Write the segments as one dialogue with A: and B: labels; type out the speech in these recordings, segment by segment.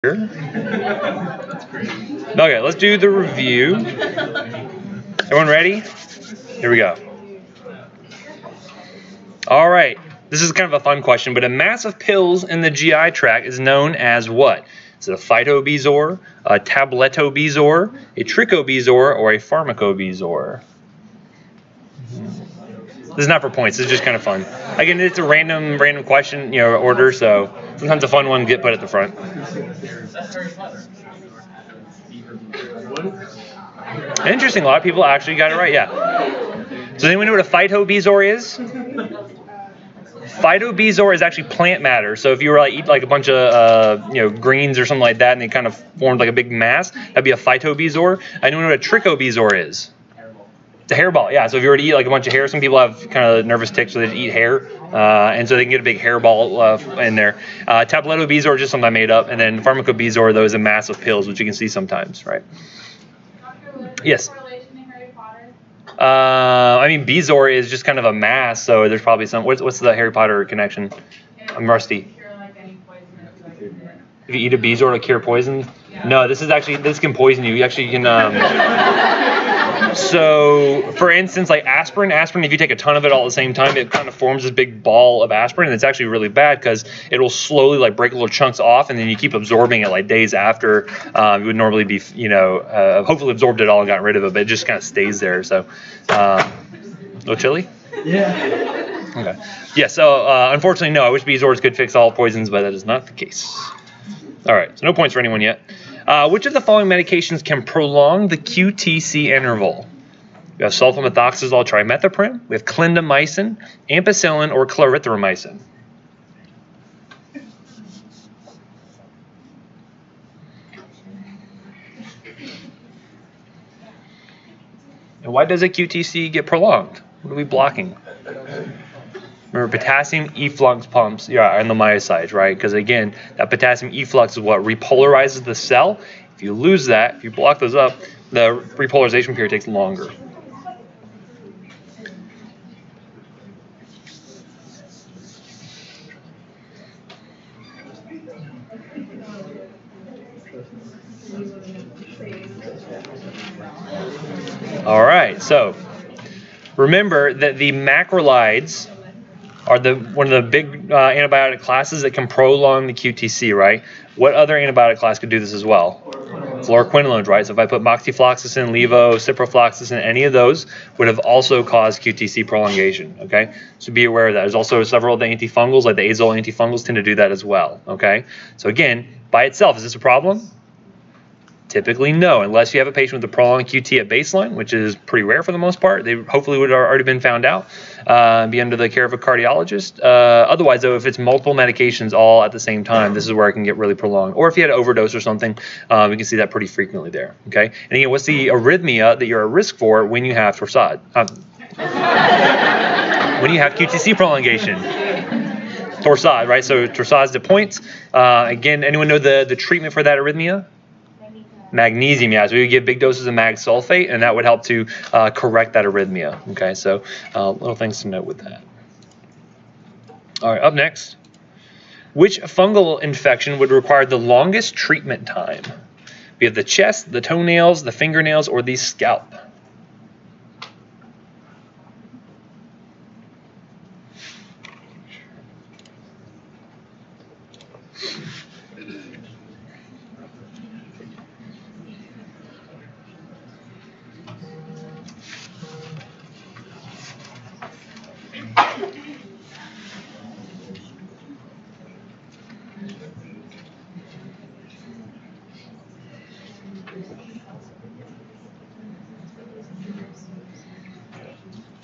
A: Okay, let's do the review. Everyone ready? Here we go. All right, this is kind of a fun question, but a mass of pills in the GI tract is known as what? Is it a phytobezoar, a tabletobezoar, a trichobezoar, or a pharmacobezoar? This is not for points. This is just kind of fun. Again, it's a random question, order. So sometimes a fun one get put at the front. Interesting. A lot of people actually got it right. Yeah. So anyone know what a phytobezoar is? Phytobezoar is actually plant matter. So if you were eat a bunch of greens or something like that, and they kind of formed like a big mass, that'd be a phytobezoar. Anyone know what a trichobezoar is? It's a hairball, yeah. So if you were to eat a bunch of hair, some people have kind of nervous tics, so they eat hair, and so they can get a big hairball in there. Tabletobezoar is just something I made up, and then pharmacobezoar, those are massive pills, which you can see sometimes, right? Yes. I mean, bezoar is just kind of a mass, so there's probably some. What's the Harry Potter connection? I'm rusty. If you eat a bezoar to cure poison? No, this can poison you. You actually can. So, for instance, like aspirin, if you take a ton of it all at the same time, it kind of forms this big ball of aspirin, and it's actually really bad because it'll slowly break little chunks off, and then you keep absorbing it days after you would normally be, hopefully absorbed it all and got rid of it, but it just kind of stays there. So, a little chilly?
B: Yeah.
A: Okay. Yeah, so unfortunately, no, I wish bezoars could fix all poisons, but that is not the case. All right, so no points for anyone yet. Which of the following medications can prolong the QTC interval? We have sulfamethoxazole trimethoprim, we have clindamycin, ampicillin, or clarithromycin. And why does a QTC get prolonged? What are we blocking? Remember, potassium efflux pumps and the myocytes, right? Because again, that potassium efflux is what repolarizes the cell. If you lose that, if you block those up, the repolarization period takes longer. All right, so remember that the macrolides are one of the big antibiotic classes that can prolong the QTC, right? What other antibiotic class could do this as well? Fluoroquinolones, right? So if I put moxifloxacin, levo, ciprofloxacin, any of those would have also caused QTC prolongation, okay? So be aware of that. There's also several of the antifungals, like the azole antifungals, tend to do that as well, okay? So again, by itself, is this a problem? Typically, no, unless you have a patient with a prolonged QT at baseline, which is pretty rare for the most part. They hopefully would have already been found out, be under the care of a cardiologist. Otherwise, though, if it's multiple medications all at the same time, this is where it can get really prolonged. Or if you had an overdose or something, we can see that pretty frequently there. Okay, and again, what's the arrhythmia that you're at risk for when you have torsade? When you have QTC prolongation. Torsade, right? So torsade's the points. Again, anyone know the treatment for that arrhythmia? Magnesium, yeah. So we would give big doses of mag sulfate, and that would help to correct that arrhythmia. Okay, so little things to note with that. All right, up next. Which fungal infection would require the longest treatment time? We have the chest, the toenails, the fingernails, or the scalp.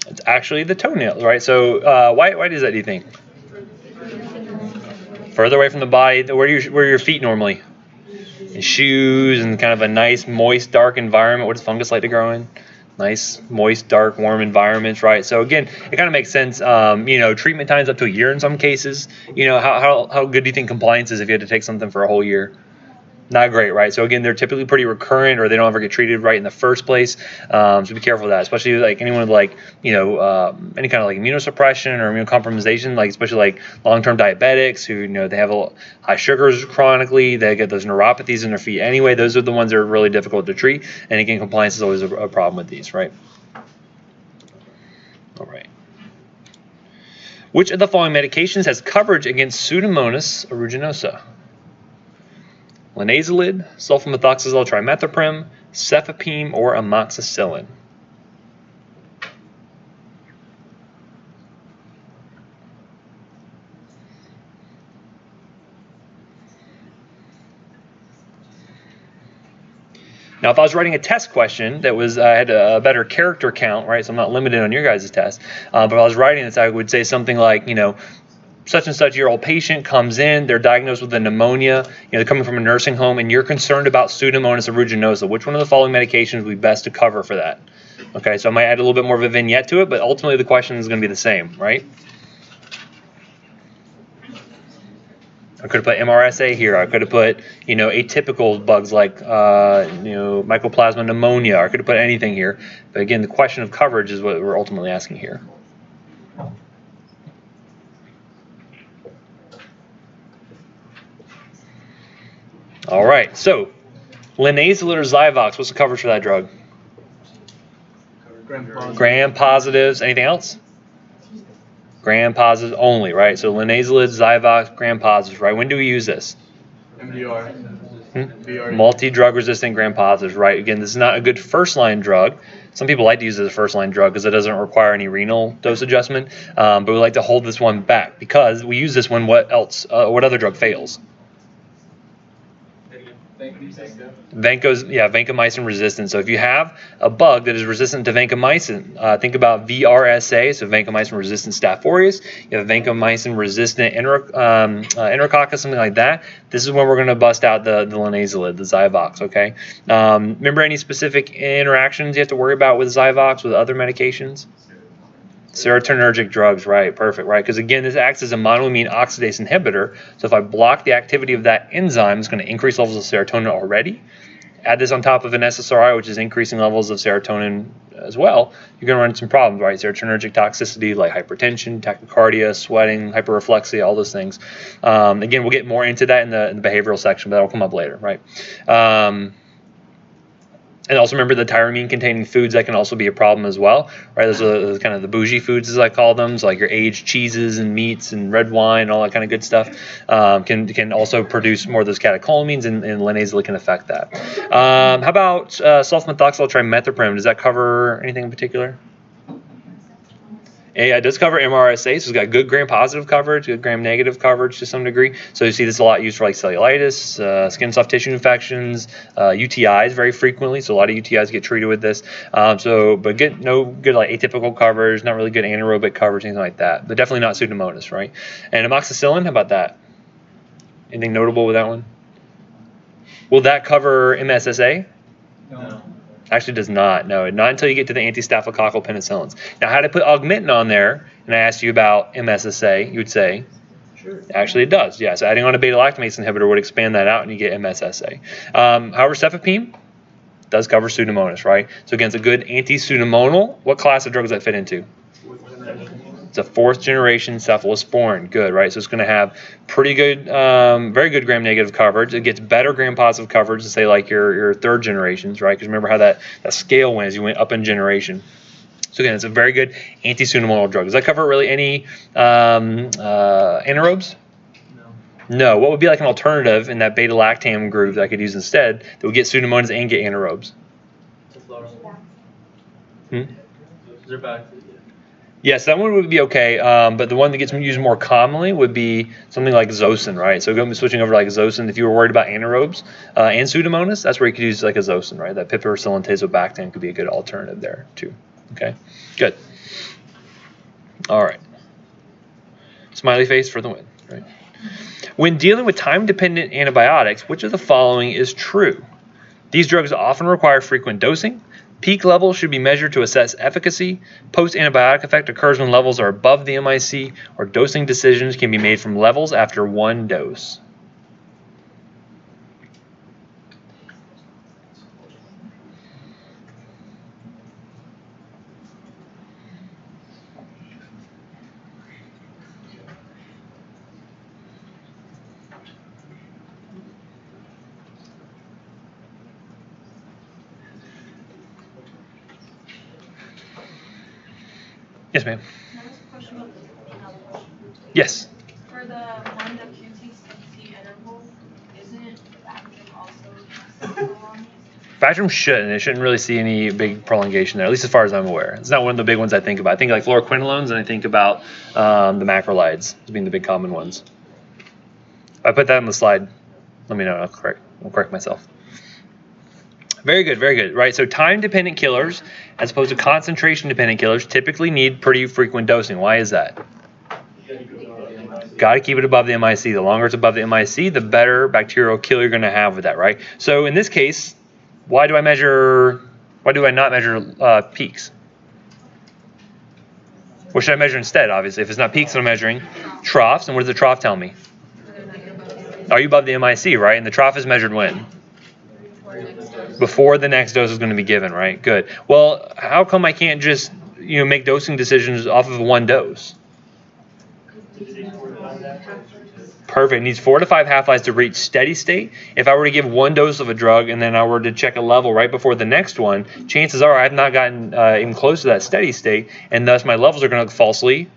A: It's actually the toenails, right? So why does that, do you think? Further away from the body. Where are your feet normally? In shoes and kind of a nice, moist, dark environment. What does fungus like to grow in? Nice, moist, dark, warm environments, right? So again, it kind of makes sense. Treatment times up to a year in some cases. How good do you think compliance is if you had to take something for a whole year? Not great, right? So again, they're typically pretty recurrent, or they don't ever get treated right in the first place. So be careful of that, especially like anyone with like any kind of like immunosuppression or immunocompromisation, like especially like long-term diabetics who they have high sugars chronically. They get those neuropathies in their feet anyway. Those are the ones that are really difficult to treat. And again, compliance is always a problem with these, right? All right. Which of the following medications has coverage against Pseudomonas aeruginosa? Linezolid, sulfamethoxazole trimethoprim, cefepime, or amoxicillin. Now, if I was writing a test question that was had a better character count, right? So I'm not limited on your guys' test. But if I was writing this, I would say something like, such and such year-old patient comes in, they're diagnosed with a pneumonia, they're coming from a nursing home, and you're concerned about Pseudomonas aeruginosa. Which one of the following medications would be best to cover for that? Okay, so I might add a little bit more of a vignette to it, but ultimately the question is going to be the same, right? I could have put MRSA here. I could have put, atypical bugs like, Mycoplasma pneumonia. I could have put anything here. But again, the question of coverage is what we're ultimately asking here. All right, so linezolid or Zyvox, what's the coverage for that drug? Gram positives. Anything else? Gram positives only, right? So linezolid, Zyvox, gram positives, right? When do we use this?
B: MDR.
A: Multi-drug resistant gram positives, right? Again, this is not a good first-line drug. Some people like to use it as a first-line drug because it doesn't require any renal dose adjustment. But we like to hold this one back because we use this when what other drug fails? Vancomycin resistant. So if you have a bug that is resistant to vancomycin, think about VRSA, so vancomycin resistant Staph aureus. You have vancomycin resistant enterococcus, something like that. This is when we're going to bust out the linezolid, the Zyvox, okay? Remember any specific interactions you have to worry about with Zyvox, with other medications? Serotonergic drugs, right, perfect, right? Because again, this acts as a monoamine oxidase inhibitor. So if I block the activity of that enzyme, it's going to increase levels of serotonin already. Add this on top of an SSRI, which is increasing levels of serotonin as well, you're going to run into some problems, right? Serotonergic toxicity like hypertension, tachycardia, sweating, hyperreflexia, all those things. Again, we'll get more into that in the behavioral section, but that'll come up later, right? And also remember the tyramine-containing foods, that can also be a problem as well, right? Those are kind of the bougie foods, as I call them, so like your aged cheeses and meats and red wine and all that kind of good stuff can also produce more of those catecholamines, and linezolid can affect that. How about sulfamethoxazole trimethoprim? Does that cover anything in particular? Yeah, it does cover MRSA, so it's got good gram-positive coverage, good gram-negative coverage to some degree. So you see this a lot used for like cellulitis, skin soft tissue infections, UTIs very frequently. So a lot of UTIs get treated with this. But no good like atypical coverage, not really good anaerobic coverage, anything like that. But definitely not Pseudomonas, right? And amoxicillin, how about that? Anything notable with that one? Will that cover MSSA?
B: No.
A: Actually does not. No, not until you get to the anti-staphylococcal penicillins. Now, had I put Augmentin on there and I asked you about MSSA, you would say,
B: Sure.
A: Actually, it does. Yeah, so adding on a beta-lactamase inhibitor would expand that out and you get MSSA. However, cefepime does cover Pseudomonas, right? So again, it's a good anti-pseudomonal. What class of drug does that fit into? It's a fourth-generation cephalosporin. Good, right? So it's going to have pretty good, very good gram-negative coverage. It gets better gram-positive coverage than, say, like your third generations, right? Because remember how that scale went as you went up in generation. So again, it's a very good anti-pseudomonal drug. Does that cover really any anaerobes? No. What would be like an alternative in that beta-lactam group that I could use instead that would get Pseudomonas and get anaerobes? Yes, that one would be okay, but the one that gets used more commonly would be something like Zosyn, right? So switching over to like Zosyn, if you were worried about anaerobes and Pseudomonas, that's where you could use like a Zosyn, right? That piperacillin tazobactam could be a good alternative there too. Okay, good. All right. Smiley face for the win, right? When dealing with time-dependent antibiotics, which of the following is true? These drugs often require frequent dosing. Peak levels should be measured to assess efficacy. Post-antibiotic effect occurs when levels are above the MIC, or dosing decisions can be made from levels after one dose. Yes, ma'am.
B: Can I ask a question about the
A: Yes.
B: For the 1 to QT interval, isn't Bactrim also prolonged?
A: Bactrim shouldn't. It shouldn't really see any big prolongation there, at least as far as I'm aware. It's not one of the big ones I think about. I think like fluoroquinolones, and I think about the macrolides as being the big common ones. If I put that on the slide, let me know. I'll correct myself. Very good, very good. Right, so time-dependent killers, as opposed to concentration-dependent killers, typically need pretty frequent dosing. Why is that? Got to keep it above the MIC. The longer it's above the MIC, the better bacterial kill you're going to have with that, right? So in this case, why do I not measure peaks? What should I measure instead, obviously? If it's not peaks, I'm measuring troughs. And what does the trough tell me? Are you above the MIC, right? And the trough is measured when? Before the next dose is going to be given, right? Good. Well, how come I can't just make dosing decisions off of one dose? Perfect. It needs 4 to 5 half-lives to reach steady state. If I were to give one dose of a drug and then I were to check a level right before the next one, chances are I've not gotten even close to that steady state, and thus my levels are going to look falsely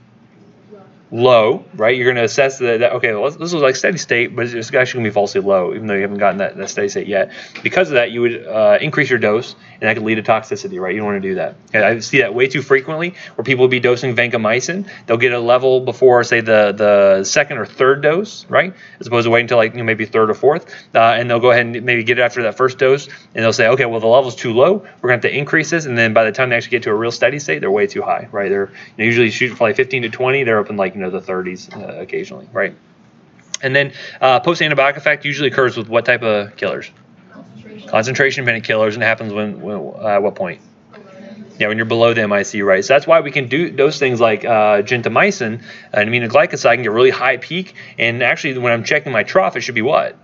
A: low, right? You're going to assess that okay, well, this is like steady state, but it's actually going to be falsely low, even though you haven't gotten that steady state yet. Because of that, you would increase your dose, and that could lead to toxicity, right? You don't want to do that. Okay, I see that way too frequently, where people will be dosing vancomycin. They'll get a level before, say, the second or third dose, right? As opposed to waiting until like maybe third or fourth, and they'll go ahead and maybe get it after that first dose, and they'll say, okay, well, the level's too low. We're going to have to increase this, and then by the time they actually get to a real steady state, they're way too high, right? They're usually shooting for like 15 to 20. They're up in like the 30s occasionally, right? And then post-antibiotic effect usually occurs with what type of killers? Concentration-dependent killers, and it happens when at what point? Yeah, when you're below the MIC, right? So that's why we can dose things like gentamicin, an aminoglycoside, can get really high peak, and actually when I'm checking my trough, it should be what?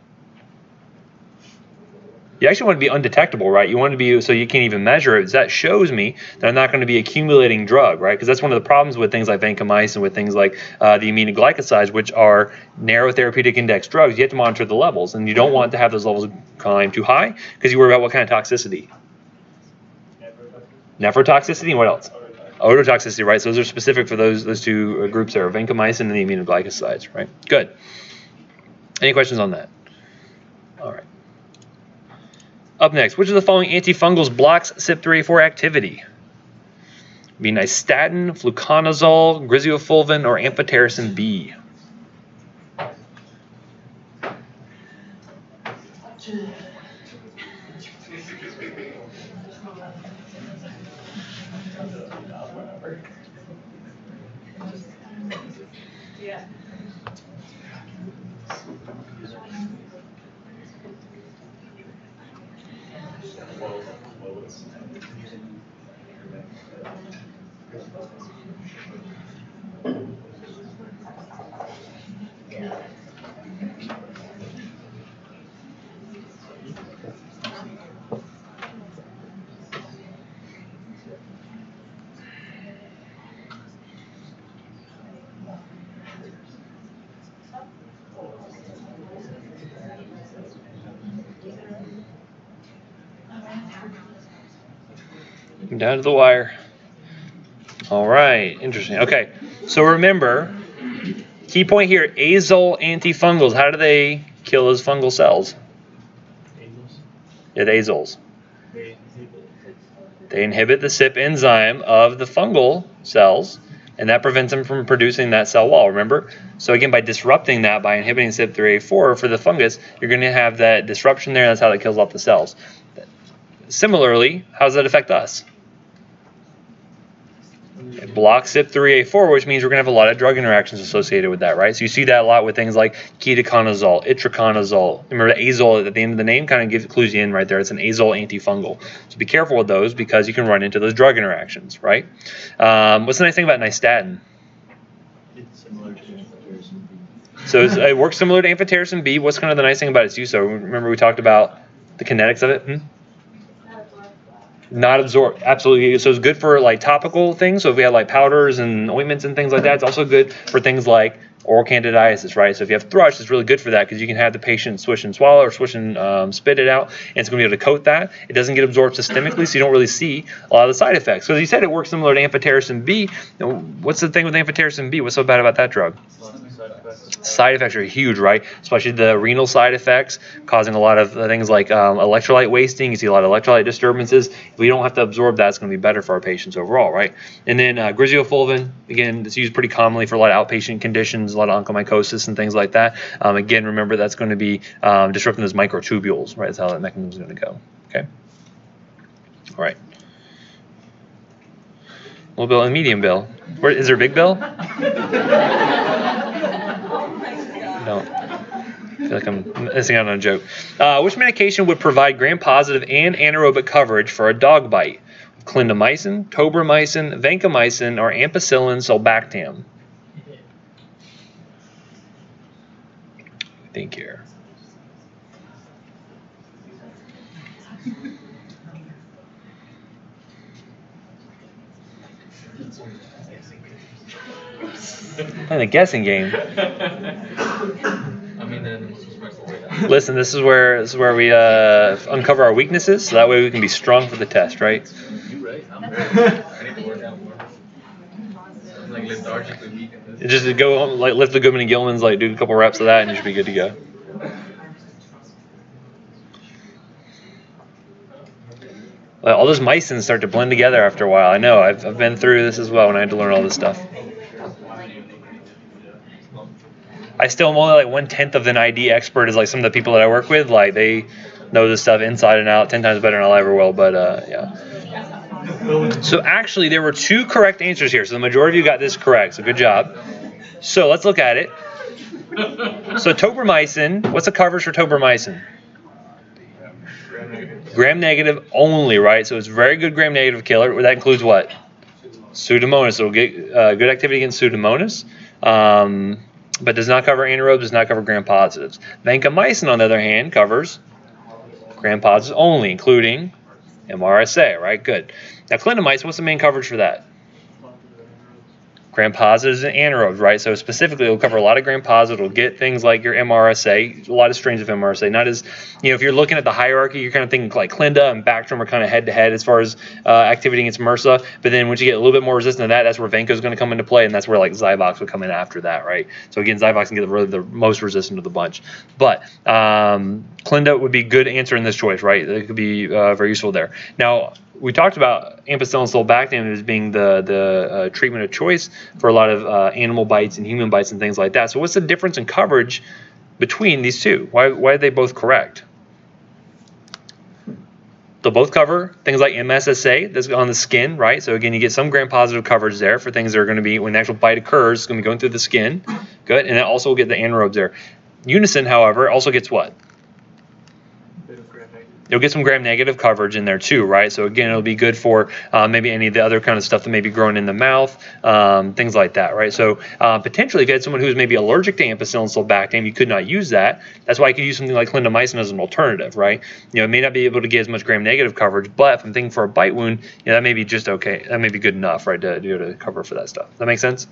A: You actually want to be undetectable, right? You want to be so you can't even measure it. That shows me that I'm not going to be accumulating drug, right? Because that's one of the problems with things like vancomycin, with things like the aminoglycosides, which are narrow therapeutic index drugs. You have to monitor the levels, and you don't want to have those levels climb too high because you worry about what kind of toxicity. Nephrotoxicity, and what else? Ototoxicity, right? So those are specific for those two groups there, vancomycin and the aminoglycosides, right? Good. Any questions on that? All right. Up next, which of the following antifungals blocks CYP3A4 activity? Be nystatin, fluconazole, griseofulvin, or amphotericin B. Down to the wire. All right, interesting. Okay, so remember, key point here, azole antifungals. How do they kill those fungal cells? Yeah, the azoles. They inhibit the CYP enzyme of the fungal cells, and that prevents them from producing that cell wall, remember? So again, by disrupting that, by inhibiting CYP3A4 for the fungus, you're going to have that disruption there, and that's how that kills off the cells. Similarly, how does that affect us? It blocks CYP3A4, which means we're going to have a lot of drug interactions associated with that, right? So you see that a lot with things like ketoconazole, itraconazole. Remember, the azole at the end of the name kind of clues you in right there. It's an azole antifungal. So be careful with those because you can run into those drug interactions, right? What's the nice thing about nystatin?
C: It's similar to amphotericin B.
A: So it works similar to amphotericin B. What's kind of the nice thing about its use? So remember we talked about the kinetics of it? Not absorbed, absolutely. So it's good for like topical things. So if we have like powders and ointments and things like that, it's also good for things like oral candidiasis, right? So if you have thrush, it's really good for that because you can have the patient swish and swallow or swish and spit it out, and it's going to be able to coat that. It doesn't get absorbed systemically, so you don't really see a lot of the side effects. So you said it works similar to amphotericin B. What's the thing with amphotericin B? What's so bad about that drug? Side effects are huge, right? Especially the renal side effects, causing a lot of things like electrolyte wasting. You see a lot of electrolyte disturbances. If we don't have to absorb that, it's going to be better for our patients overall, right? And then griseofulvin, again, it's used pretty commonly for a lot of outpatient conditions, a lot of onychomycosis and things like that. Again, remember that's going to be disrupting those microtubules, right? That's how that mechanism is going to go. Okay. All right. Little bill and medium bill. Is there a big bill? No. I feel like I'm missing out on a joke. Which medication would provide gram-positive and anaerobic coverage for a dog bite? Clindamycin, tobramycin, vancomycin, or ampicillin sulbactam? Think here. Playing a guessing game. Listen, this is where we uncover our weaknesses, so that way we can be strong for the test, right? Just go home, like lift the Goodman and Gilman's, like do a couple reps of that, and you should be good to go. Well, all those mycins start to blend together after a while. I know. I've been through this as well when I had to learn all this stuff. I still am only like 1/10 of an ID expert as like some of the people that I work with. Like they know this stuff inside and out 10 times better than I ever will. But yeah. So actually, there were 2 correct answers here. So the majority of you got this correct. So good job. So let's look at it. So tobramycin. What's the coverage for tobramycin? Gram-negative only, right? So it's very good gram-negative killer. That includes what? Pseudomonas. So we'll get good activity against Pseudomonas. But does not cover anaerobes, does not cover gram-positives. Vancomycin, on the other hand, covers gram-positives only, including MRSA, right? Good. Now, clindamycin, what's the main coverage for that? Gram-positives and anaerobes, right? So specifically, it'll cover a lot of gram-positives. It'll get things like your MRSA, a lot of strains of MRSA. Not as, if you're looking at the hierarchy, you're kind of thinking like Clinda and Bactrim are kind of head-to-head as far as activity against MRSA. But then once you get a little bit more resistant to that, that's where Vanco is going to come into play, and that's where like Zyvox would come in after that, right? So again, Zyvox can get really the most resistant of the bunch. But Clinda would be a good answer in this choice, right? It could be very useful there. Now, we talked about ampicillin sulbactam as being the treatment of choice for a lot of animal bites and human bites and things like that. So what's the difference in coverage between these two? Why are they both correct? They'll both cover things like MSSA that's on the skin, right? So again, you get some gram-positive coverage there for things that are going to be, when the actual bite occurs, it's going to be going through the skin. Good. And then also we'll get the anaerobes there. Unison, however, also gets what? You'll get some gram-negative coverage in there too, right? So again, it'll be good for maybe any of the other kind of stuff that may be growing in the mouth, things like that, right? So potentially, if you had someone who's maybe allergic to ampicillin sulbactam, you could not use that. That's why you could use something like clindamycin as an alternative, right? It may not be able to get as much gram-negative coverage, but if I'm thinking for a bite wound, that may be just okay. That may be good enough, right, to cover for that stuff. Does that make sense?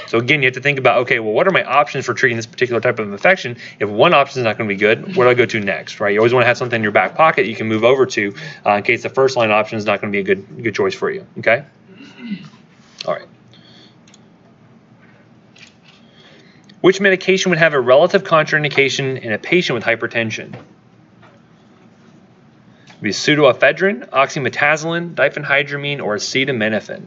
A: So again, you have to think about, okay, well, what are my options for treating this particular type of infection? If one option is not going to be good, what do I go to next, right? You always want to have something in your back pocket you can move over to in case the first line option is not going to be a good choice for you, okay? All right. Which medication would have a relative contraindication in a patient with hypertension? It would be pseudoephedrine, oxymetazoline, diphenhydramine, or acetaminophen.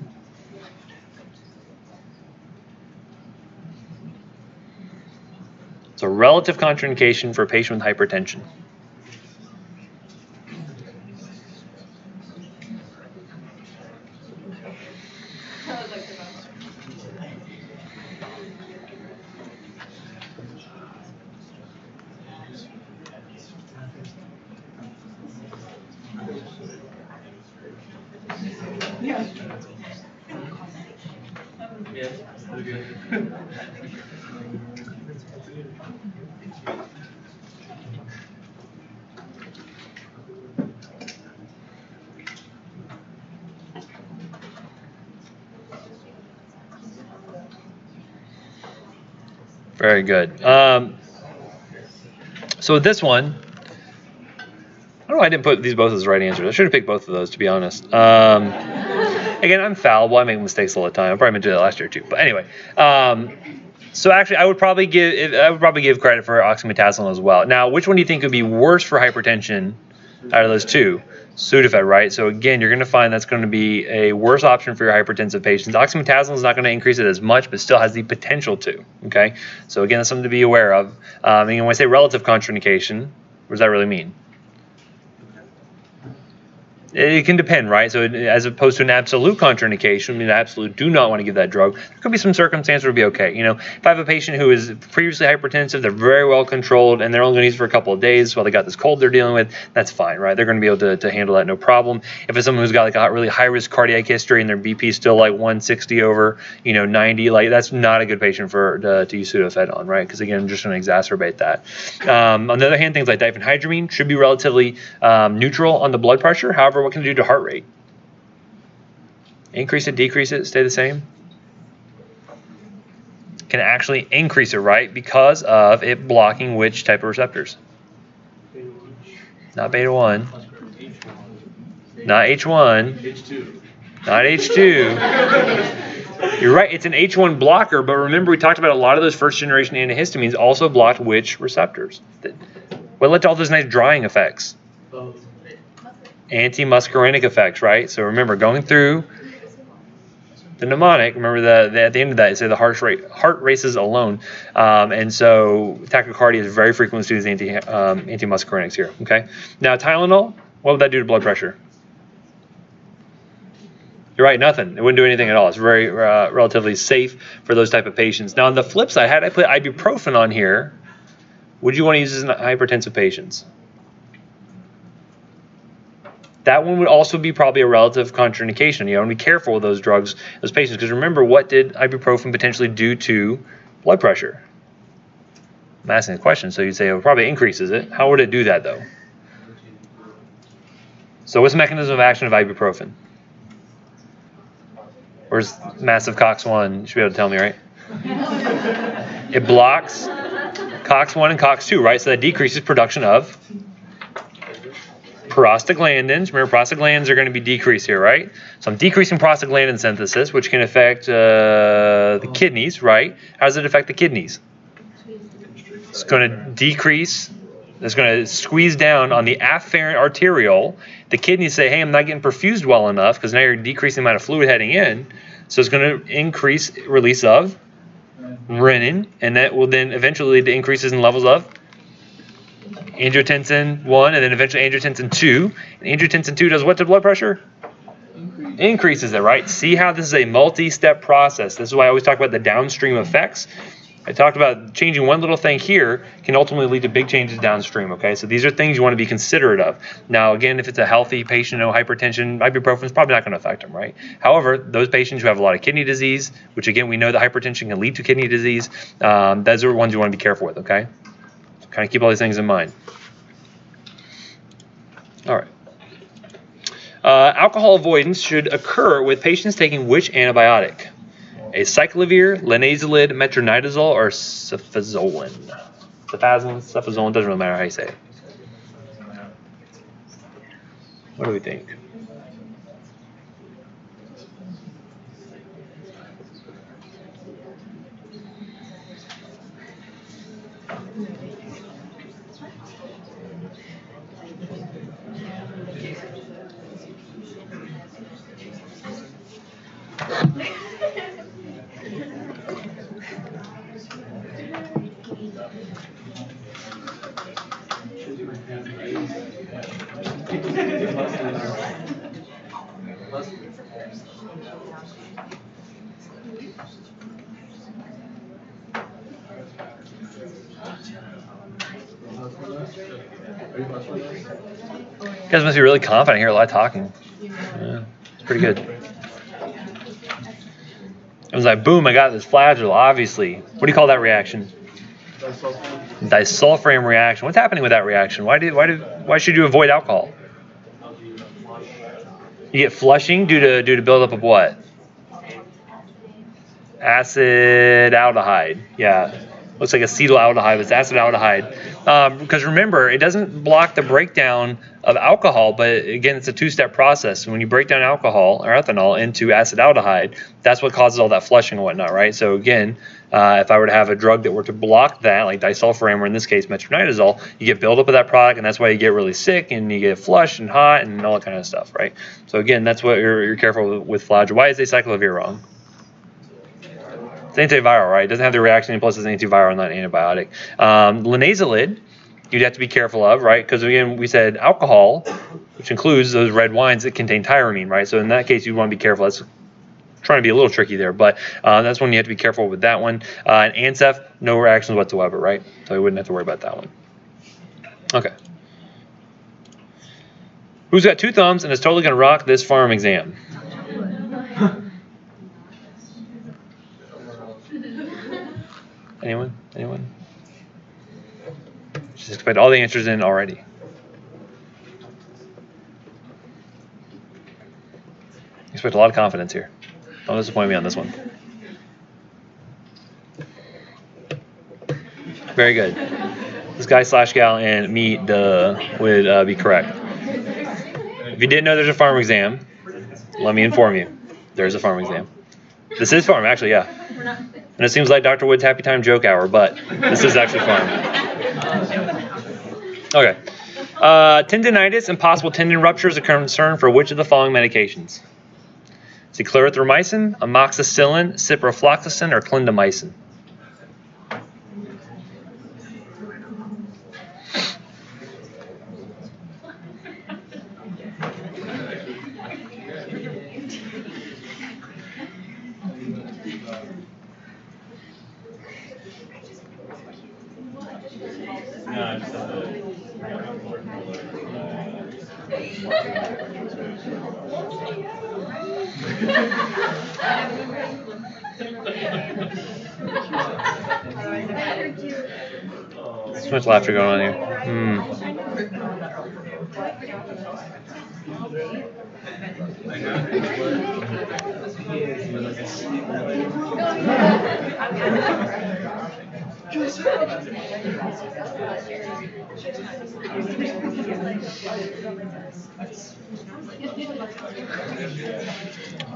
A: So relative contraindication for a patient with hypertension. Very good. So with this one, I don't know why I didn't put these both as the right answers. I should have picked both of those, to be honest. Again, I'm fallible. I make mistakes all the time. I probably meant to do that last year too. But anyway, so actually, I would probably give credit for oxymetazoline as well. Now, which one do you think would be worse for hypertension out of those two? Sudafed, right? So again, you're going to find that's going to be a worse option for your hypertensive patients. Oxymetazoline is not going to increase it as much, but still has the potential to. Okay, so again, that's something to be aware of. And when I say relative contraindication, what does that really mean? It can depend, right? So as opposed to an absolute contraindication, I mean, absolute do not want to give that drug. There could be some circumstances where it would be okay. You know, if I have a patient who is previously hypertensive, they're very well controlled, and they're only going to use it for a couple of days while they got this cold they're dealing with, that's fine, right? They're going to be able to handle that no problem. If it's someone who's got like a really high-risk cardiac history and their BP is still like 160 over, 90, like that's not a good patient to use Sudafed on, right? Because again, I'm just going to exacerbate that. On the other hand, things like diphenhydramine should be relatively neutral on the blood pressure. However, what can it do to heart rate? Increase it, decrease it, stay the same? Can actually increase it, right? Because of it blocking which type of receptors? Not beta 1. Not H1. Not H2. You're right, it's an H1 blocker, but remember we talked about a lot of those first generation antihistamines also blocked which receptors? What led to all those nice drying effects? Anti-muscarinic effects, right? So remember, going through the mnemonic, remember at the end of that, it said the heart races alone. And so tachycardia is very frequently used as anti-muscarinics here, okay? Now, Tylenol, what would that do to blood pressure? You're right, nothing. It wouldn't do anything at all. It's very relatively safe for those type of patients. Now, on the flip side, had I put ibuprofen on here, would you want to use this in hypertensive patients? That one would also be probably a relative contraindication. You want to be careful with those drugs, those patients, because remember, what did ibuprofen potentially do to blood pressure? I'm asking the question, so you'd say it probably increases it. How would it do that, though? So what's the mechanism of action of ibuprofen? Where's massive COX-1? You should be able to tell me, right? It blocks COX-1 and COX-2, right? So that decreases production of prostaglandins. Remember, prostaglandins are going to be decreased here, right? So I'm decreasing prostaglandin synthesis, which can affect the kidneys, right? How does it affect the kidneys? It's going to decrease. It's going to squeeze down on the afferent arteriole. The kidneys say, hey, I'm not getting perfused well enough because now you're decreasing the amount of fluid heading in. So it's going to increase release of renin, and that will then eventually lead to increases in levels of angiotensin 1 and then eventually angiotensin 2. And angiotensin 2 does what to blood pressure? Increases it, right? See how this is a multi-step process. This is why I always talk about the downstream effects. I talked about changing one little thing here can ultimately lead to big changes downstream, okay? So these are things you want to be considerate of. Now, again, if it's a healthy patient, no hypertension, ibuprofen is probably not going to affect them, right? However, those patients who have a lot of kidney disease, which again, we know that hypertension can lead to kidney disease, those are ones you want to be careful with, okay? So kind of keep all these things in mind. All right. Alcohol avoidance should occur with patients taking which antibiotic? Acyclovir, linezolid, metronidazole, or cefazolin? Cefazolin, doesn't really matter how you say it. What do we think? You guys must be really confident. I hear a lot of talking. Yeah, it's pretty good. It was like, boom, I got this flagell, obviously. What do you call that reaction? Disulfiram reaction. What's happening with that reaction? Why should you avoid alcohol? You get flushing due to buildup of what? Acid aldehyde. Yeah. looks like acetaldehyde, but it's acetaldehyde. Because remember, it doesn't block the breakdown of alcohol, but again, it's a two-step process. When you break down alcohol or ethanol into acetaldehyde, that's what causes all that flushing and whatnot, right? So again, if I were to have a drug that were to block that, like disulfiram, or in this case metronidazole, you get buildup of that product, and that's why you get really sick and you get flushed and hot and all that kind of stuff, right? So again, that's what you're careful with flagyl. Why is acyclovir wrong? It's antiviral, right? It doesn't have the reaction, and plus it's antiviral, not an antibiotic. Linazolid, you'd have to be careful of, right? Because again, we said alcohol, which includes those red wines that contain tyramine, right? So in that case, you want to be careful. That's trying to be a little tricky there, but that's when you have to be careful with that one. And Ansef, no reactions whatsoever, right? So you wouldn't have to worry about that one. Okay. Who's got 2 thumbs and is totally going to rock this farm exam? Anyone? Anyone? Just put all the answers in already. Expect a lot of confidence here. Don't disappoint me on this one. Very good. This guy / gal and me would be correct. If you didn't know there's a farm exam, let me inform you. There's a farm exam. This is farm, actually, yeah. And it seems like Dr. Wood's happy time joke hour, but this is actually farm. Okay. Tendinitis and possible tendon ruptures are a concern for which of the following medications? Is it clarithromycin, amoxicillin, ciprofloxacin, or clindamycin? So much laughter going on here.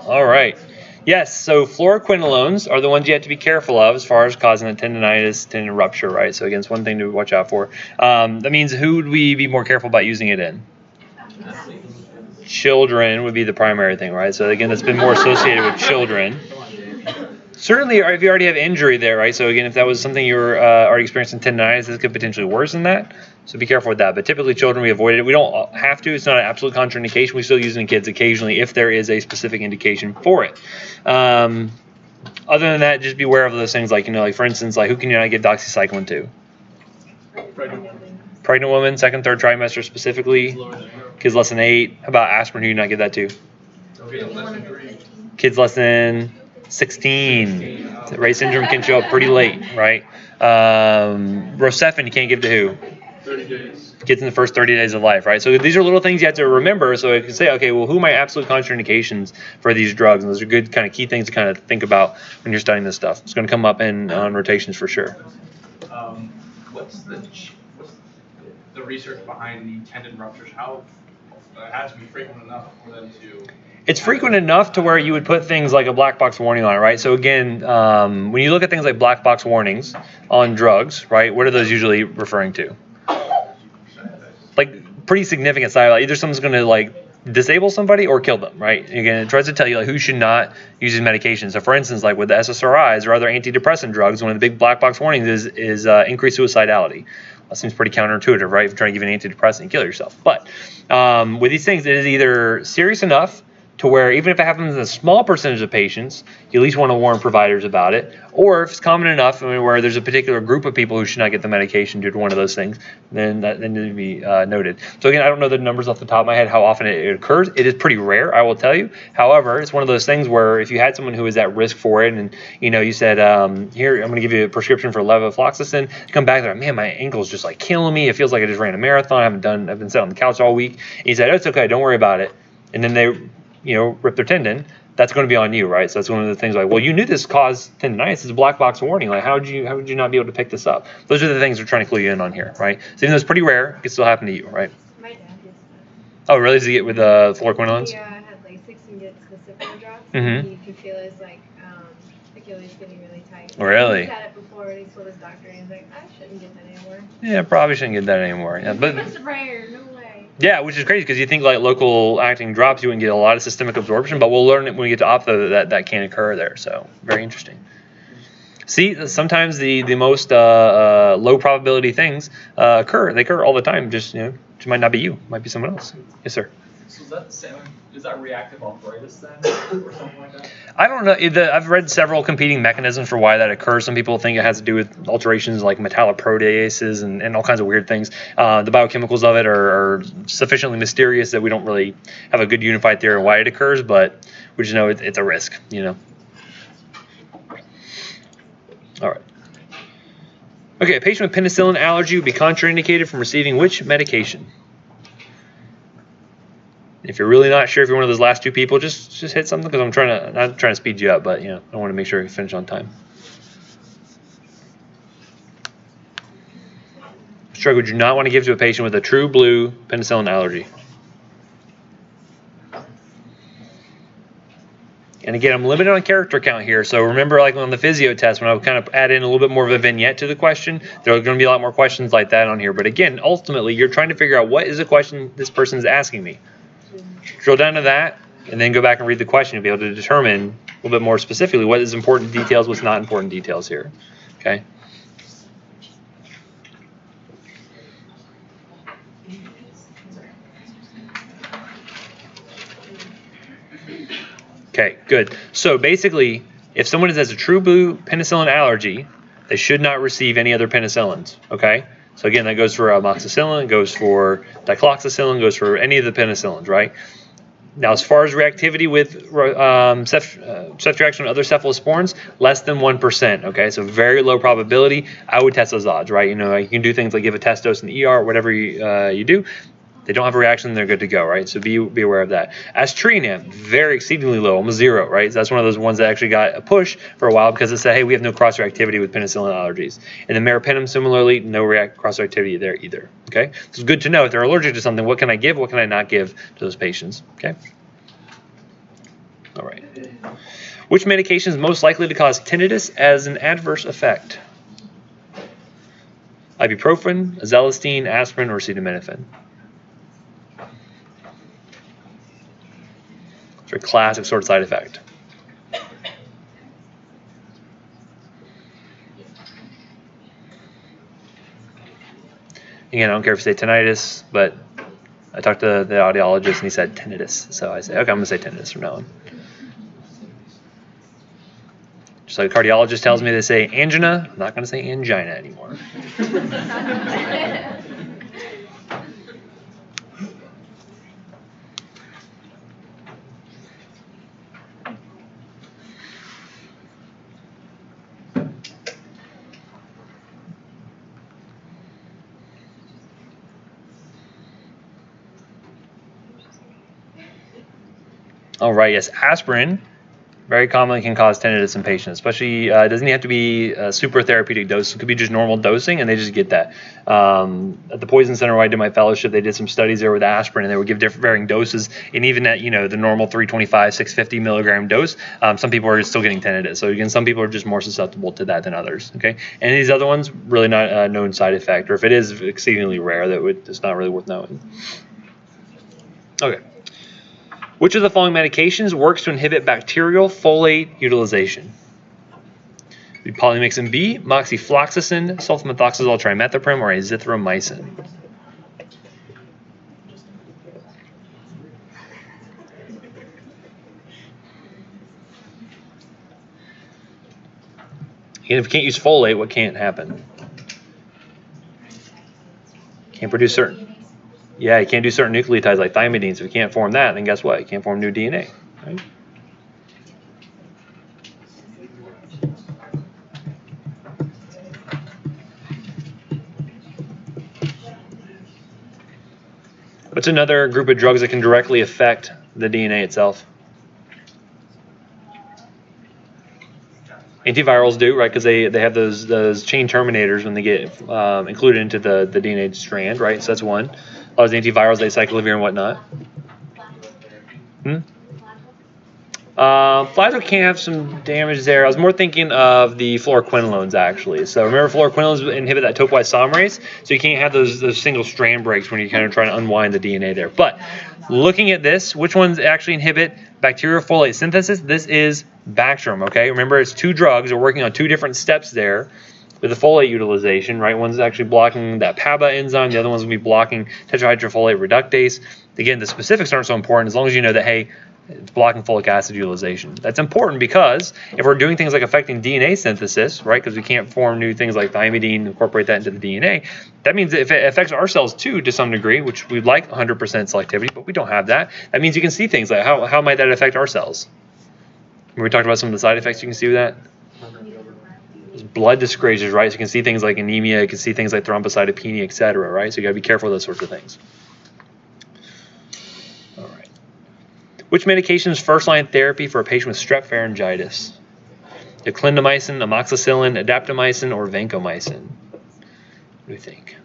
A: All right. Yes, so fluoroquinolones are the ones you have to be careful of as far as causing a tendinitis, tendon rupture, right? So again, it's one thing to watch out for. That means who would we be more careful about using it in? Children would be the primary thing, right? So again, that's been more associated with children. Certainly, if you already have injury there, right? So again, if that was something you were already experiencing tendinitis, this could potentially worsen that. So be careful with that. But typically, children, we avoid it. We don't have to. It's not an absolute contraindication. We still use it in kids occasionally if there is a specific indication for it. Other than that, just be aware of those things like, like for instance, like who can you not give doxycycline to? Pregnant women, second, third trimester specifically. Kids less than 8. How about aspirin? Who do you not give that to? Kids less than 16. Rett syndrome can show up pretty late, right? Rocephin you can't give to who?
D: 30 days.
A: Kids in the first 30 days of life, right? So these are little things you have to remember. So I can say, okay, well, who are my absolute contraindications for these drugs? And those are good kind of key things to kind of think about when you're studying this stuff. It's going to come up on rotations for sure.
D: What's the research behind the tendon ruptures? How it has to be frequent enough for them to...
A: It's frequent enough to where you would put things like a black box warning on it, right? So again, when you look at things like black box warnings on drugs, right, what are those usually referring to? Like pretty significant side effects. Either someone's going to like disable somebody or kill them, right? Again, it tries to tell you like who should not use these medications. So for instance, like with the SSRIs or other antidepressant drugs, one of the big black box warnings is increased suicidality. That seems pretty counterintuitive, right? If you're trying to give an antidepressant and kill yourself. But with these things, it is either serious enough to where even if it happens in a small percentage of patients, you at least want to warn providers about it. Or if it's common enough, where there's a particular group of people who should not get the medication due to one of those things, then that needs to be noted. So again, I don't know the numbers off the top of my head how often it occurs. It is pretty rare, I will tell you. However, it's one of those things where if you had someone who is at risk for it, and you said, here, I'm going to give you a prescription for levofloxacin, you come back there, man, my ankle's just like killing me. It feels like I just ran a marathon. I've been sitting on the couch all week. And you said, oh, it's okay, don't worry about it. And then they rip their tendon, that's going to be on you, right? So that's one of the things like, well, you knew this caused tendonitis. It's a black box warning. Like, how would you not be able to pick this up? Those are the things we're trying to clue you in on here, right? So even though it's pretty rare, it can still happen to you, right?
B: My dad gets that.
A: Oh, really? Does he get with fluoroquinolones?
B: He had LASIX and gets the Cipro drops.
A: Mhm.
B: You can feel his Achilles getting really tight.
A: Really?
B: He's had it before, and he told his doctor, and he's like, I shouldn't get that anymore.
A: Yeah, probably shouldn't get that anymore. Yeah, but
B: That's rare, no way.
A: yeah, which is crazy because you think like local acting drops, you wouldn't get a lot of systemic absorption, but we'll learn it when we get to ophtho that can occur there. So very interesting. See, sometimes the most low probability things occur. They occur all the time. Just it might not be you. It might be someone else. Yes, sir.
E: So is that reactive arthritis then, or something like that?
A: I don't know. I've read several competing mechanisms for why that occurs. Some people think it has to do with alterations like metalloproteases and all kinds of weird things. The biochemicals of it are sufficiently mysterious that we don't really have a good unified theory on why it occurs, but we just know it's a risk, All right. Okay, a patient with penicillin allergy would be contraindicated from receiving which medication? If you're really not sure if you're one of those last two people, just hit something because I'm not trying to speed you up, but I want to make sure you finish on time. Which drug would you not want to give to a patient with a true blue penicillin allergy? And again, I'm limited on character count here, so remember like on the physio test when I would kind of add in a little bit more of a vignette to the question, there are going to be a lot more questions like that on here. But again, ultimately, you're trying to figure out what is the question this person is asking me. Drill down to that, and then go back and read the question to be able to determine a little bit more specifically what is important details, what's not important details here. Okay. Okay, good. So basically, if someone has a true blue penicillin allergy, they should not receive any other penicillins. Okay. So again, that goes for amoxicillin, goes for dicloxacillin, goes for any of the penicillins, right? Now, as far as reactivity with ceftriaxone and other cephalosporins, less than 1%, okay? So very low probability. I would test those odds, right? You can do things like give a test dose in the ER, whatever you do. They don't have a reaction, they're good to go, right? So be aware of that. Astrinam, very exceedingly low, almost zero, right? So that's one of those ones that actually got a push for a while because it said, hey, we have no cross-reactivity with penicillin allergies. And the meropenem, similarly, no cross-reactivity there either, okay? So it's good to know if they're allergic to something, what can I give, what can I not give to those patients, okay? All right. Which medication is most likely to cause tinnitus as an adverse effect? Ibuprofen, azelastine, aspirin, or acetaminophen? A classic sort of side effect. Again, I don't care if you say tinnitus, but I talked to the audiologist and he said tinnitus. So I say, okay, I'm going to say tinnitus from now on. Just like a cardiologist tells me to say angina, I'm not going to say angina anymore. All right, yes, aspirin very commonly can cause tinnitus in patients, especially it doesn't have to be a super therapeutic dose. It could be just normal dosing, and they just get that. At the Poison Center where I did my fellowship, they did some studies there with aspirin, and they would give different varying doses, and even at the normal 325, 650 milligram dose, some people are still getting tinnitus. So again, some people are just more susceptible to that than others. Okay, and these other ones really not a known side effect, or if it is exceedingly rare, it's not really worth knowing. Okay. Which of the following medications works to inhibit bacterial folate utilization? Polymyxin B, moxifloxacin, sulfamethoxazole trimethoprim, or azithromycin? And if you can't use folate, what can't happen? Can't produce certain. Yeah, you can't do certain nucleotides like thymidines. If you can't form that, then guess what? You can't form new DNA, right? What's another group of drugs that can directly affect the DNA itself? Antivirals do, right? Because they have those chain terminators when they get included into the DNA strand, right? So that's one. A lot of the antivirals, acyclovir and whatnot. Flagyl can have some damage there. I was more thinking of the fluoroquinolones, actually. So remember, fluoroquinolones inhibit that topoisomerase, so you can't have those single strand breaks when you're kind of trying to unwind the DNA there. But looking at this, which ones actually inhibit bacterial folate synthesis? This is Bactrim, okay? Remember, it's two drugs. We're working on two different steps there with the folate utilization, right? One's actually blocking that PABA enzyme. The other one's going to be blocking tetrahydrofolate reductase. Again, the specifics aren't so important as long as you know that, hey, it's blocking folic acid utilization. That's important because if we're doing things like affecting DNA synthesis, right, because we can't form new things like thymidine, incorporate that into the DNA, that means that if it affects our cells too to some degree, which we'd like 100% selectivity, but we don't have that, that means you can see things like how might that affect our cells? When we talked about some of the side effects you can see with that. Blood dyscrasias, right? So you can see things like anemia, you can see things like thrombocytopenia, etc., right? So you got to be careful of those sorts of things. All right. Which medication is first-line therapy for a patient with strep pharyngitis? The clindamycin, amoxicillin, adaptomycin, or vancomycin? What do you think?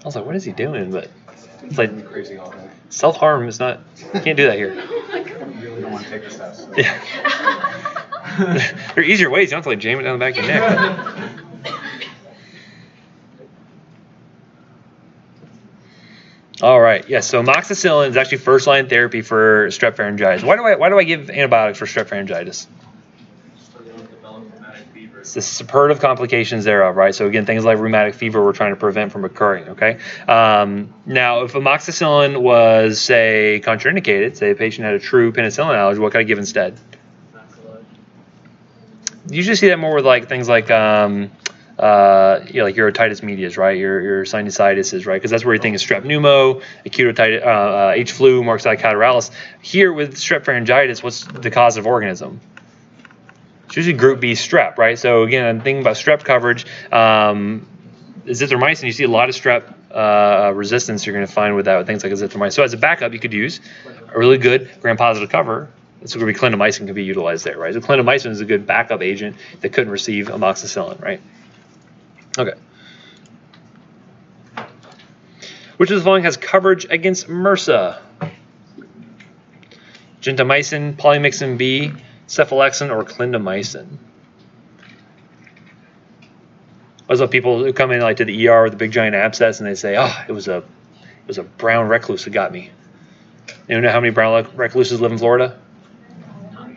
A: I was like, what is he doing? But it's like
C: Crazy all day.
A: self-harm is not, you can't do that here.
C: I really don't want to take this test. So.
A: Yeah. There are easier ways. You don't have to like jam it down the back of your neck. All right. Yeah. So amoxicillin is actually first-line therapy for strep pharyngitis. Why do I give antibiotics for strep pharyngitis? It's the suppurative complications thereof, right? So again, things like rheumatic fever we're trying to prevent from occurring, okay? Now, if amoxicillin was, say, contraindicated, say a patient had a true penicillin allergy, what could I give instead? You usually see that more with like things like, like urtitis medias, right? Your sinusitis, right? Because that's where you think is strep pneumo, acute otitis, H. flu, Moraxia catarrhalis. Here with strep pharyngitis, what's the causative organism? It's usually group B strep, right? So again, I'm thinking about strep coverage. Azithromycin, you see a lot of strep resistance you're going to find with that, with things like azithromycin. So as a backup, you could use a really good gram-positive cover. It's going to be clindamycin can be utilized there, right? So clindamycin is a good backup agent that couldn't receive amoxicillin, right? Okay. Which of the following has coverage against MRSA? Gentamicin, polymyxin B, cephalexin, or clindamycin? Those are people who come in like to the ER with a big giant abscess and they say, "Oh, it was a brown recluse that got me." You know how many brown recluses live in Florida?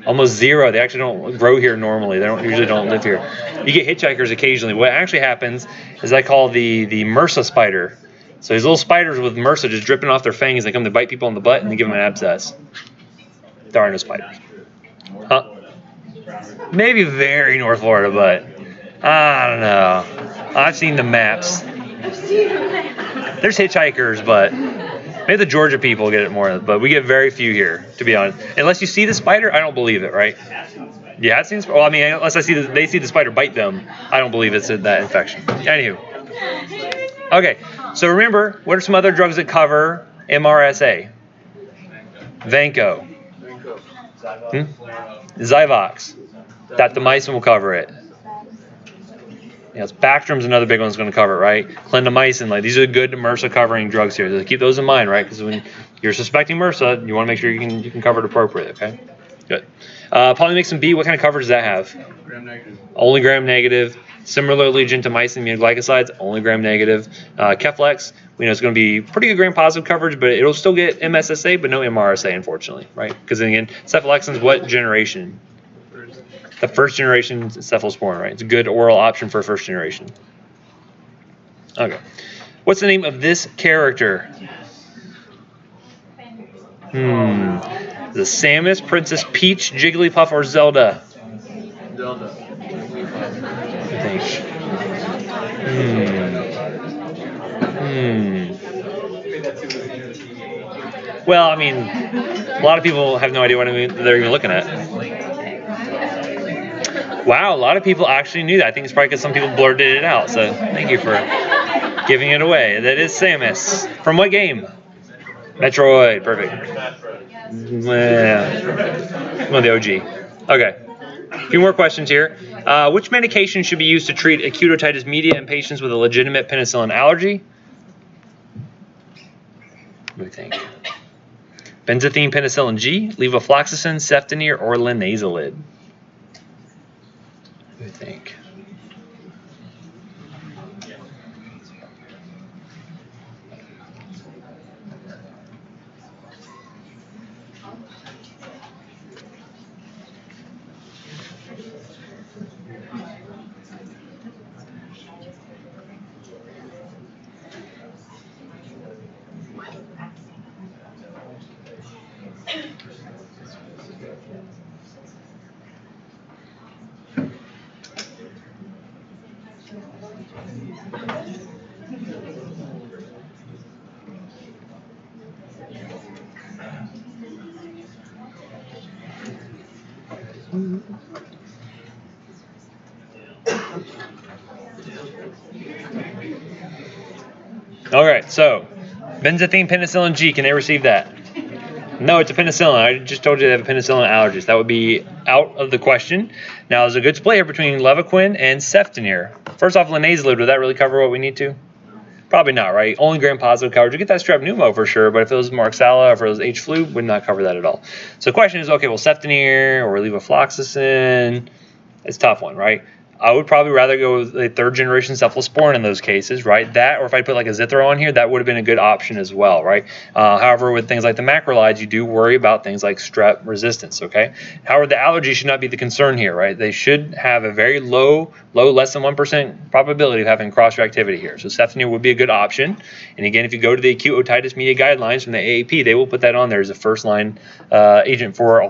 A: Almost zero. They actually don't grow here normally. They usually don't live here. You get hitchhikers occasionally. What actually happens is I call the MRSA spider. So these little spiders with MRSA just dripping off their fangs, they come to bite people in the butt and they give them an abscess. There are no spiders. Huh? Maybe very North Florida, but I don't know. I've seen the maps. There's hitchhikers, but maybe the Georgia people get it more, but we get very few here, to be honest. Unless you see the spider, I don't believe it, right? Yeah, it seems. Well, I mean, unless they see the spider bite them, I don't believe it's that infection. Anywho, okay. So remember, what are some other drugs that cover MRSA? Vanco. Zyvox. Daptomycin will cover it. Yes, Bactrim's another big one that's going to cover it, right? Clindamycin, like these are good MRSA covering drugs here. So keep those in mind, right? Because when you're suspecting MRSA, you want to make sure you can cover it appropriately, okay? Good. Polymyxin B, what kind of coverage does that have?
D: Gram-negative.
A: Only gram-negative. Similarly, gentamicin, aminoglycosides, only gram-negative. Keflex, we know it's going to be pretty good gram-positive coverage, but it'll still get MSSA, but no MRSA, unfortunately, right? Because again, cephalexin's what generation? The first generation cephalosporin, right? It's a good oral option for first generation. Okay. What's the name of this character? The Samus, Princess Peach, Jigglypuff, or Zelda?
C: Zelda.
A: I think. Well, I mean, a lot of people have no idea what they're even looking at. Wow, a lot of people actually knew that. I think it's probably because some people blurted it out. So thank you for giving it away. That is Samus. From what game? Metroid. Perfect. Yeah. Well, the OG. Okay. A few more questions here. Which medication should be used to treat acute otitis media in patients with a legitimate penicillin allergy? What do we think? Benzathine penicillin G, levofloxacin, ceftonir, or linezolid? What do you think? All right, so benzathine penicillin G, can they receive that? No, it's a penicillin. I just told you they have a penicillin allergy. So that would be out of the question. Now, there's a good split here between Levaquin and ceftonir. First off, linezolid, would that really cover what we need to? Probably not, right? Only gram-positive coverage. You get that strep pneumo for sure, but if it was Marxella or if it was H flu, would not cover that at all. So the question is, okay, well, ceftonir or levofloxacin, it's a tough one, right? I would probably rather go with a third-generation cephalosporin in those cases, right? That, or if I put like a Zithro on here, that would have been a good option as well, right? However, with things like the macrolides, you do worry about things like strep resistance, okay? However, the allergy should not be the concern here, right? They should have a very low, less than 1% probability of having cross-reactivity here. So ceftonir would be a good option. And again, if you go to the acute otitis media guidelines from the AAP, they will put that on there as a first-line agent for,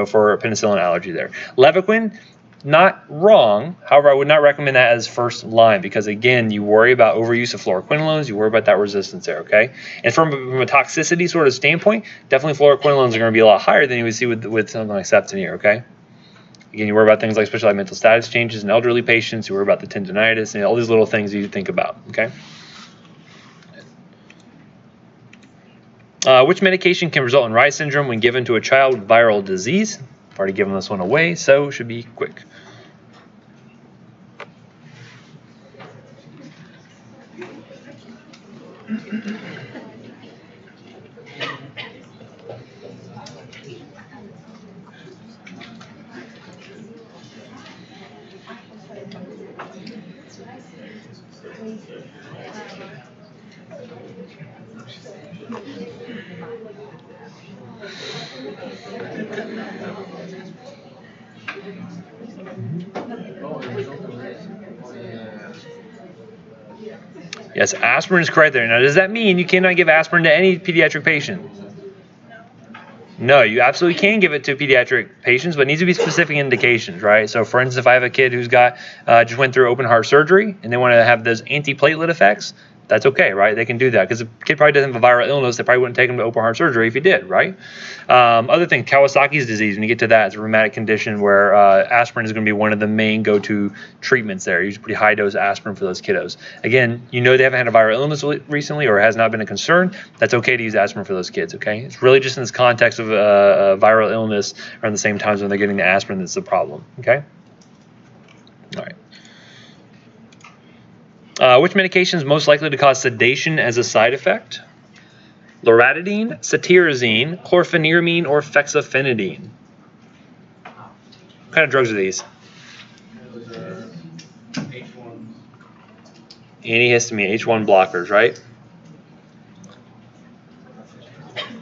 A: for penicillin allergy there. Levaquin, not wrong. However, I would not recommend that as first line because, again, you worry about overuse of fluoroquinolones. You worry about that resistance there, okay? And from a toxicity sort of standpoint, definitely fluoroquinolones are going to be a lot higher than you would see with something like ceftonir, okay? Again, you worry about things like especially like mental status changes in elderly patients. You worry about the tendinitis and all these little things you think about, okay? Which medication can result in Reye syndrome when given to a child with viral disease? I've already given this one away, so it should be quick. Yes, aspirin is correct there. Now, does that mean you cannot give aspirin to any pediatric patient? No, you absolutely can give it to pediatric patients, but it needs to be specific indications, right? So, for instance, if I have a kid who's got just went through open heart surgery and they want to have those antiplatelet effects, that's okay, right? They can do that because the kid probably doesn't have a viral illness. They probably wouldn't take him to open heart surgery if he did, right? Other thing, Kawasaki's disease, when you get to that, it's a rheumatic condition where aspirin is going to be one of the main go-to treatments there. You use pretty high-dose aspirin for those kiddos. Again, you know they haven't had a viral illness recently or has not been a concern. That's okay to use aspirin for those kids, okay? It's really just in this context of a viral illness around the same times when they're getting the aspirin that's the problem, okay? All right. Which medication is most likely to cause sedation as a side effect? Loratadine, cetirizine, chlorpheniramine, or fexofenadine? What kind of drugs are these?
D: H1.
A: Antihistamine, H1 blockers, right?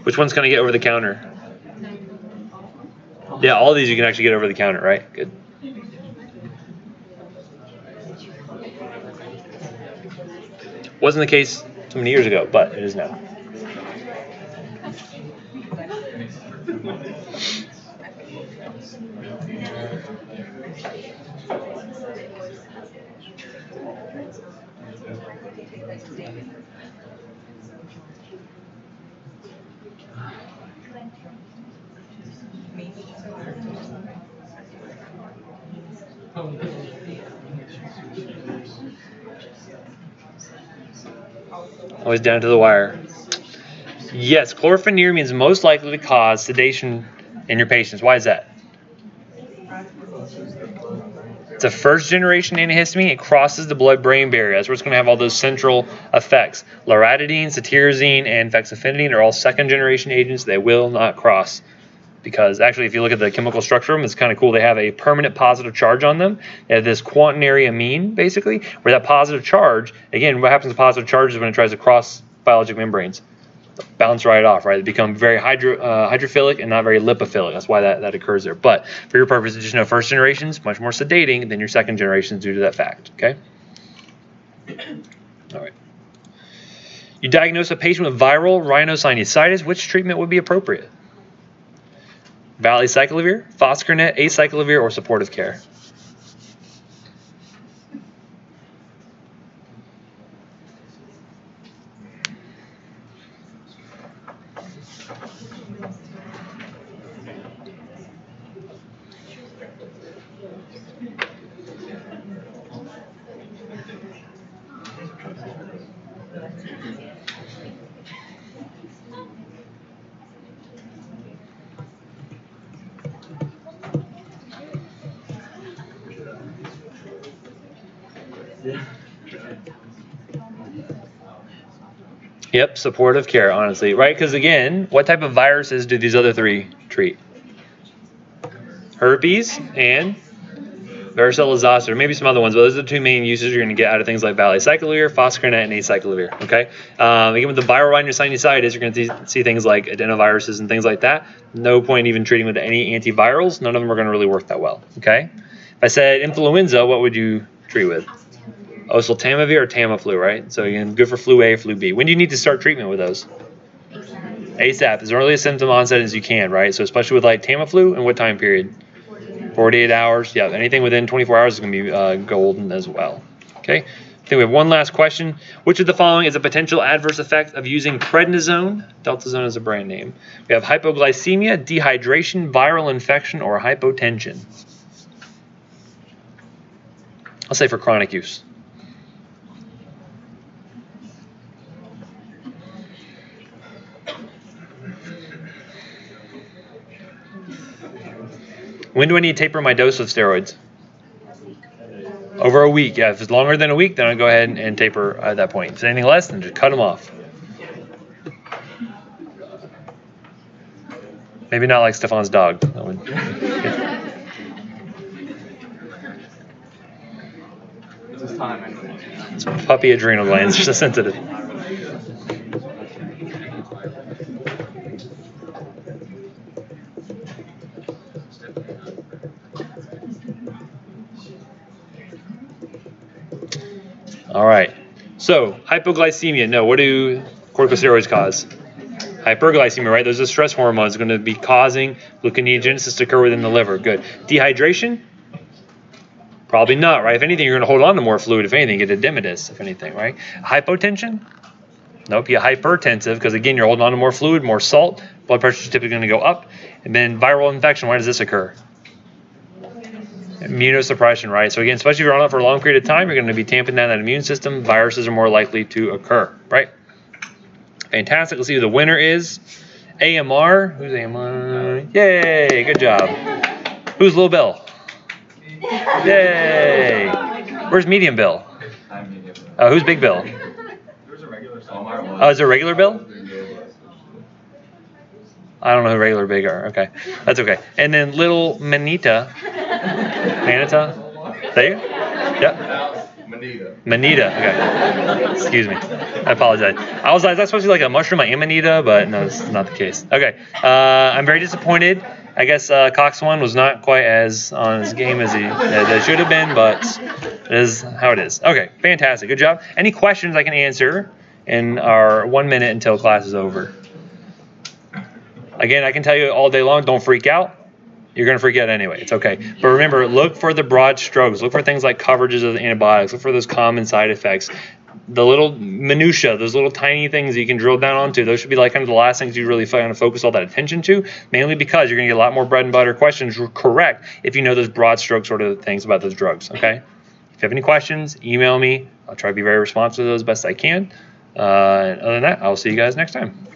A: Which one's going to get over the counter? Yeah, all these you can actually get over the counter, right? Good. Wasn't the case so many years ago, but it is now. Always down to the wire. Yes, chlorpheniramine is most likely to cause sedation in your patients. Why is that? It's a first-generation antihistamine. It crosses the blood-brain barrier. That's where it's going to have all those central effects. Loratadine, cetirizine, and fexofenadine are all second-generation agents. They will not cross because actually, if you look at the chemical structure of them, it's kind of cool. They have a permanent positive charge on them. They have this quaternary amine, basically, where that positive charge, again, what happens to positive charges when it tries to cross biologic membranes? Bounce right off, right? They become very hydrophilic and not very lipophilic. That's why that occurs there. But for your purposes, just know first generation's much more sedating than your second generation due to that fact. Okay. All right. You diagnose a patient with viral rhinosinusitis. Which treatment would be appropriate? Valacyclovir, Foscarnet, acyclovir, or supportive care? Yep, supportive care, honestly, right? Because again, what type of viruses do these other three treat? Herpes and varicella zoster, maybe some other ones, but those are the two main uses you're going to get out of things like valacyclovir, Foscarnet, and acyclovir. Okay. Again, with the viral rhinosinusitis, you're going to see things like adenoviruses and things like that. No point even treating with any antivirals. None of them are going to really work that well. Okay. If I said influenza, what would you treat with? Oseltamivir or Tamiflu, right? So again, good for flu A, flu B. When do you need to start treatment with those? ASAP, as early a symptom onset as you can, right? So especially with like Tamiflu, and what time period? 48 hours. Yeah, anything within 24 hours is going to be golden as well. Okay. I think we have one last question. Which of the following is a potential adverse effect of using prednisone? Deltazone is a brand name. We have hypoglycemia, dehydration, viral infection, or hypotension. I'll say for chronic use. When do I need to taper my dose of steroids? Over a week. Yeah, if it's longer than a week, then I'll go ahead and taper at that point. If it's anything less, then just cut them off. Maybe not like Stefan's dog. That would,
E: This is time anyway.
A: it's puppy adrenal glands are so sensitive. All right. So hypoglycemia. No, what do corticosteroids cause? Hyperglycemia, right? Those are stress hormones going to be causing gluconeogenesis to occur within the liver. Good. Dehydration? Probably not, right? If anything, you're going to hold on to more fluid. If anything, get edematous, if anything, right? Hypotension? Nope, you're hypertensive because, again, you're holding on to more fluid, more salt. Blood pressure is typically going to go up. And then viral infection, why does this occur? Immunosuppression, right? So again, especially if you're on it for a long period of time, you're going to be tamping down that immune system. Viruses are more likely to occur, right? Fantastic. Let's see who the winner is. AMR. Who's AMR? Yay! Good job. Who's Little Bill? Yay! Where's Medium Bill? Who's Big Bill?
E: There's a regular
A: Oh, is there a regular Bill? I don't know who regular big are. Okay, that's okay. And then Little Manita. Manita? Is that you? Yeah. Manita. Okay. Excuse me. I apologize. I was like, that's supposed to be like a mushroom, like Amanita, but no, it's not the case. Okay. I'm very disappointed. I guess Cox one was not quite as on his game as he should have been, but it is how it is. Okay. Fantastic. Good job. Any questions I can answer in our 1 minute until class is over? Again, I can tell you all day long, don't freak out. You're going to freak out anyway. It's okay. But remember, look for the broad strokes. Look for things like coverages of the antibiotics. Look for those common side effects. The little minutia, those little tiny things that you can drill down onto, those should be like kind of the last things you really kind of focus all that attention to, mainly because you're going to get a lot more bread and butter questions correct if you know those broad stroke sort of things about those drugs, okay? If you have any questions, email me. I'll try to be very responsive to those best I can. Other than that, I'll see you guys next time.